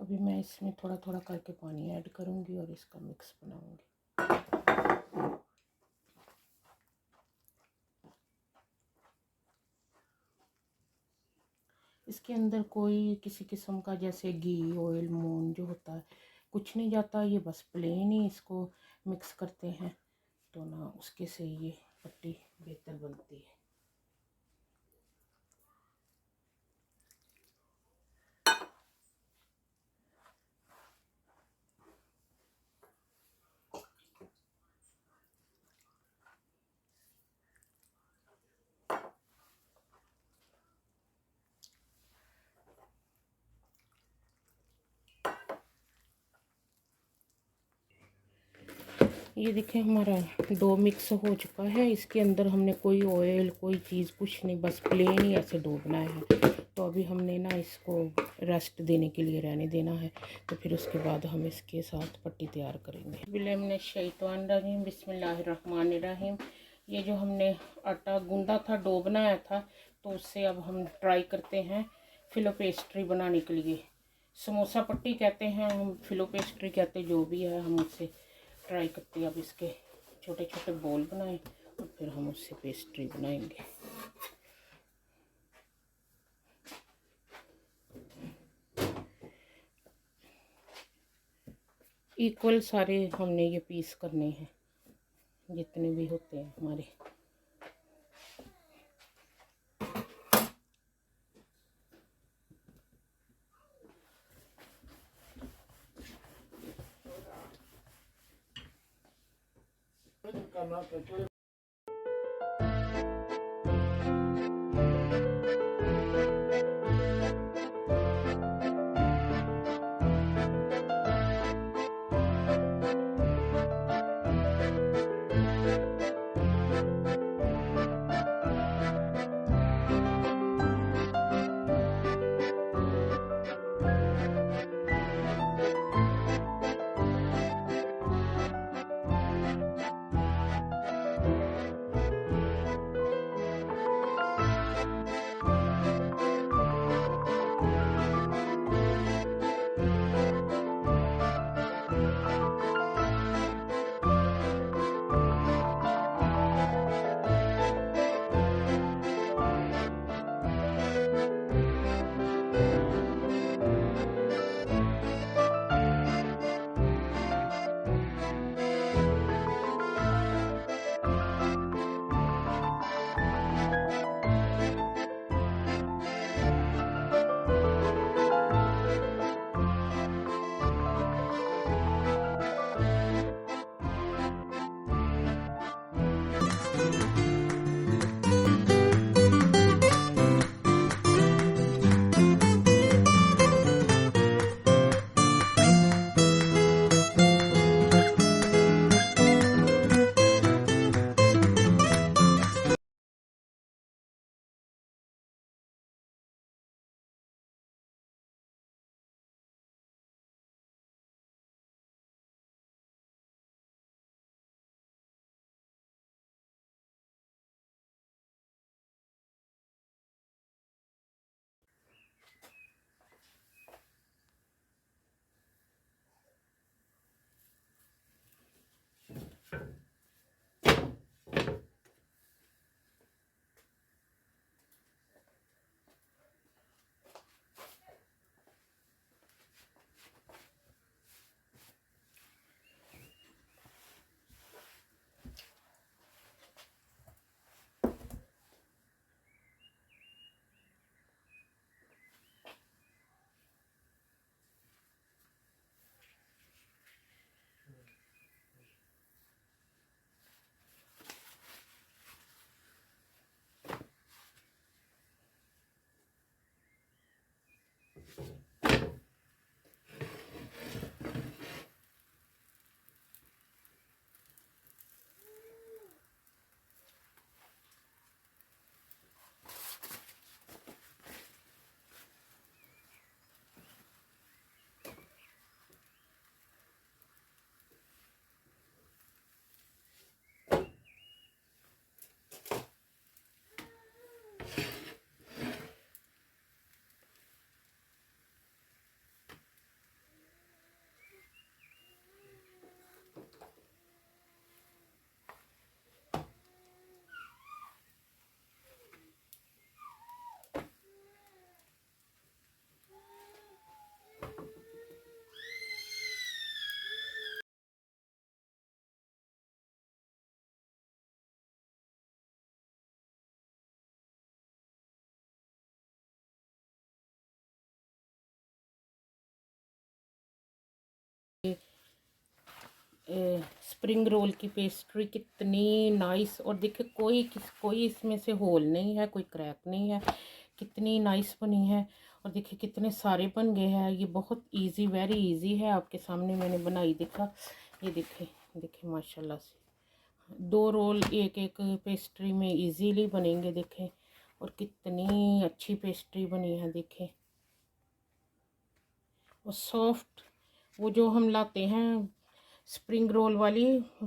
अभी मैं इसमें थोड़ा थोड़ा करके पानी ऐड करूँगी और इसका मिक्स बनाऊँगी। इसके अंदर कोई किसी किस्म का जैसे घी ऑयल मून जो होता है कुछ नहीं जाता, ये बस प्लेन ही इसको मिक्स करते हैं तो ना उसके से ये पट्टी बेहतर बनती है। ये देखें हमारा डो मिक्स हो चुका है। इसके अंदर हमने कोई ऑयल कोई चीज़ कुछ नहीं, बस प्लेन ही ऐसे डो बनाया है। तो अभी हमने ना इसको रेस्ट देने के लिए रहने देना है, तो फिर उसके बाद हम इसके साथ पट्टी तैयार करेंगे। बिस्मिल्लाहिर्रहमानिर्रहीम, बिस्मिल्लाहिर्रहमानिर्रहीम। ये जो हमने आटा गूंदा था, डो बनाया था, तो उससे अब हम ट्राई करते हैं फिलो पेस्ट्री बनाने के लिए। समोसा पट्टी कहते हैं हम, फिलो पेस्ट्री कहते, जो भी है, हम उससे ट्राई करते हैं। अब इसके छोटे छोटे बॉल बनाएं और फिर हम उससे पेस्ट्री बनाएंगे। इक्वल सारे हमने ये पीस करने हैं जितने भी होते हैं हमारे। स्प्रिंग रोल की पेस्ट्री कितनी नाइस, और देखिए कोई इसमें से होल नहीं है, कोई क्रैक नहीं है, कितनी नाइस बनी है। और देखिए कितने सारे बन गए हैं। ये बहुत इजी, वेरी इजी है, आपके सामने मैंने बनाई दिखा। ये देखिए माशाल्लाह से 2 रोल एक एक पेस्ट्री में इजीली बनेंगे। देखें, और कितनी अच्छी पेस्ट्री बनी है देखें। और सॉफ्ट, वो जो हम लाते हैं स्प्रिंग रोल वाली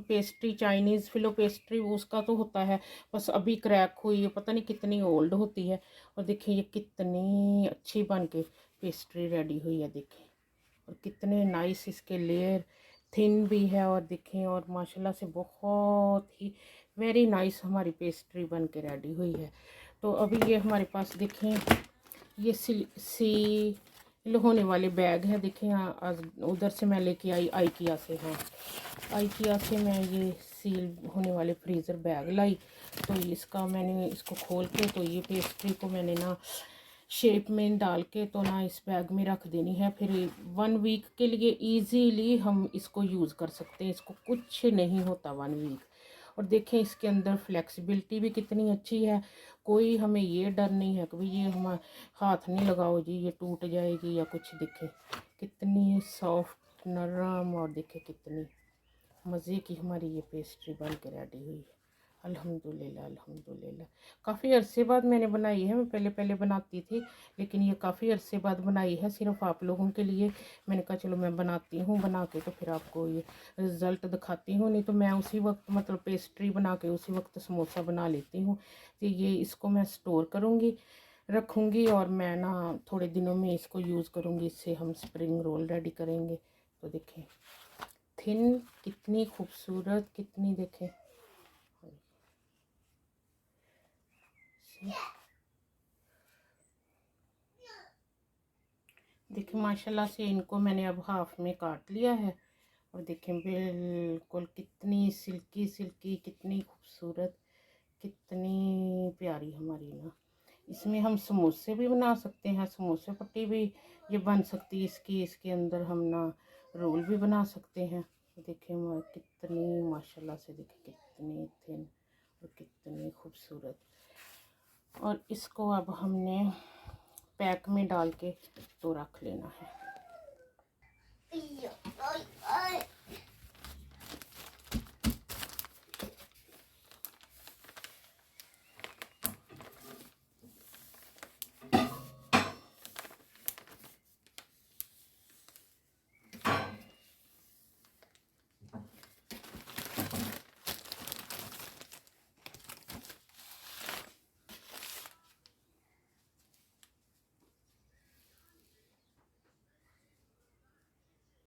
पेस्ट्री, चाइनीज़ फिलो पेस्ट्री, उसका तो होता है बस अभी क्रैक हुई है, पता नहीं कितनी ओल्ड होती है। और देखिए ये कितनी अच्छी बन के पेस्ट्री रेडी हुई है देखें। और कितने नाइस इसके लेयर, थिन भी है। और देखें, और माशाल्लाह से बहुत ही वेरी नाइस हमारी पेस्ट्री बन के रेडी हुई है। तो अभी ये हमारे पास देखें, ये सील होने वाले बैग है। देखें आज उधर से मैं लेके आई आईकिया से। हाँ, आईकिया से मैं ये सील होने वाले फ्रीज़र बैग लाई। तो इसका मैंने इसको खोल के, तो ये पेस्ट्री को मैंने ना शेप में डाल के तो ना इस बैग में रख देनी है। फिर 1 वीक के लिए इजीली हम इसको यूज़ कर सकते हैं, इसको कुछ नहीं होता 1 वीक। और देखें इसके अंदर फ्लेक्सिबिलिटी भी कितनी अच्छी है, कोई हमें ये डर नहीं है कि भाई ये हम हाथ नहीं लगाओ जी ये टूट जाएगी या कुछ। देखें कितनी सॉफ्ट नरम, और देखें कितनी मज़े की हमारी ये पेस्ट्री बन के रेडी हुई है। अल्हम्दुलिल्लाह अल्हम्दुलिल्लाह। काफ़ी अरसे बाद मैंने बनाई है, मैं पहले बनाती थी, लेकिन ये काफ़ी अरसे बाद बनाई है सिर्फ आप लोगों के लिए। मैंने कहा चलो मैं बनाती हूँ, बना के तो फिर आपको ये रिज़ल्ट दिखाती हूँ। नहीं तो मैं उसी वक्त मतलब पेस्ट्री बना के उसी वक्त समोसा बना लेती हूँ। तो ये इसको मैं स्टोर करूँगी, रखूँगी, और मैं ना थोड़े दिनों में इसको यूज़ करूँगी। इससे हम स्प्रिंग रोल रेडी करेंगे। तो देखें थिन, कितनी खूबसूरत, कितनी देखें। देखिए माशाल्लाह से इनको मैंने अब हाफ में काट लिया है। और देखें बिल्कुल कितनी सिल्की सिल्की, कितनी खूबसूरत, कितनी प्यारी हमारी ना। इसमें हम समोसे भी बना सकते हैं, समोसे पट्टी भी ये बन सकती है इसकी। इसके अंदर हम ना रोल भी बना सकते हैं। देखें कितनी माशाल्लाह से, देखें कितनी थिन और कितनी खूबसूरत। और इसको अब हमने पैक में डाल के तो रख लेना है।